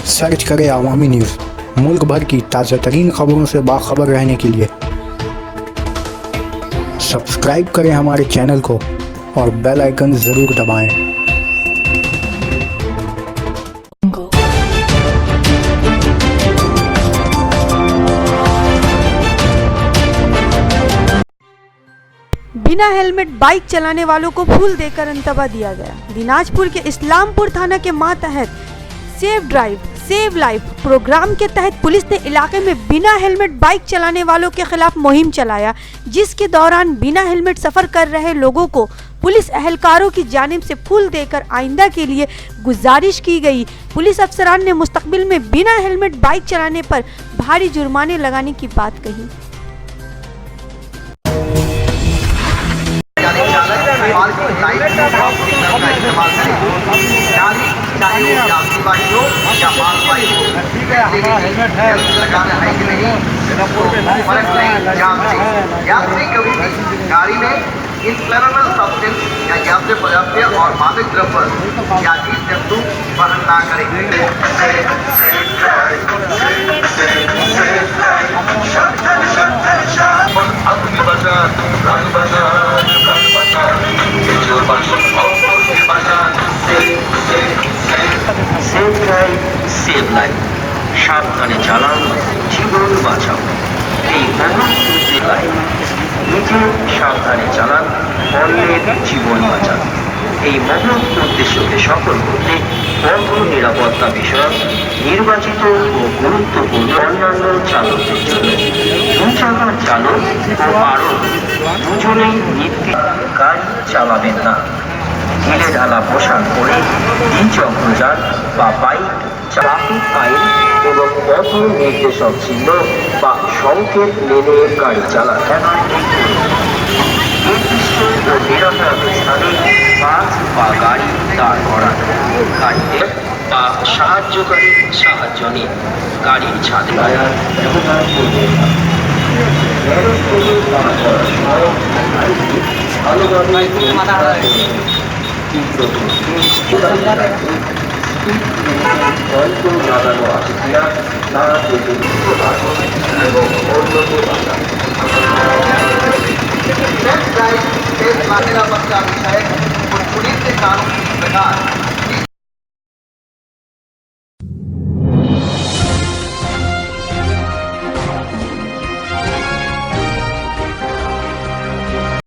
Search करें अवामी news. मुल्क भर की ताज़ा तरीन खबरों से बाखबर रहने के लिए सब्सक्राइब करें हमारे चैनल को और बेल आइकन ज़रूर दबाएं। बिना हेलमेट बाइक चलाने वालों को फूल देकर इंतबा दिया गया। दिनाजपुर के इस्लामपुर थाना के मातहत safe drive save life program के तहत पुलिस ने इलाके में बिना हेलमेट बाइक चलाने वालों के खिलाफ मुहिम चलाया, जिसके दौरान बिना हेलमेट सफर कर रहे लोगों को पुलिस अहलकारों की जानिब से फूल देकर आइंदा के लिए गुजारिश की गई। पुलिस अफसरान ने मुस्तकबिल में बिना हेलमेट बाइक चलाने पर भारी जुर्माने लगाने की बात कही। चाहे वो यात्री बाइक हो या मालवाही हो, हेलमेट है लगाना है कि नहीं, फर्क नहीं। यात्री कभी भी गाड़ी में इनफ्लेमेबल सब्सटेंस या यात्री पदार्थ और मादक द्रव्य या जीव जंतु वहन ना करें। সেভ ড্রাইভ সেভ লাইফ, সাবধানে চালান, জীবন বাঁচাও। এই মহৎ উদ্যোগে নিজে সাবধানে চালান, অন্যের জীবন বাঁচান। এই মহৎ উদ্দেশ্যকে সফল করতে পথ নিরাপত্তা বিষয়ক নির্বাচিত ও গুরুত্বপূর্ণ অন্যান্য চালকদের জন্য দুচাকার চালক ও আরোহী দুজনেই নির্দিষ্ট গাড়ি চালাবেন না। ঢিলে ঢালা পোশাক পরে দ্বিচক্রযান বা বাইক ট্রাফিক আইন এবং পথ নির্দেশক চিহ্ন বা সংকেত মেনে গাড়ি চালান। নির্দিষ্ট ও নিরাপদ স্থানে বাস বা গাড়ি দাঁড় করান। গাড়িতে বা সাহায্যকারী সাহায্য নিন। গাড়ির ছাদে ব্যবহার করবেন না। অল্প লাগানো আছে কিনা তা এবং অন্যকে বাঁচান। निरापत्ता विषय और पुलिस के कानून के प्रकार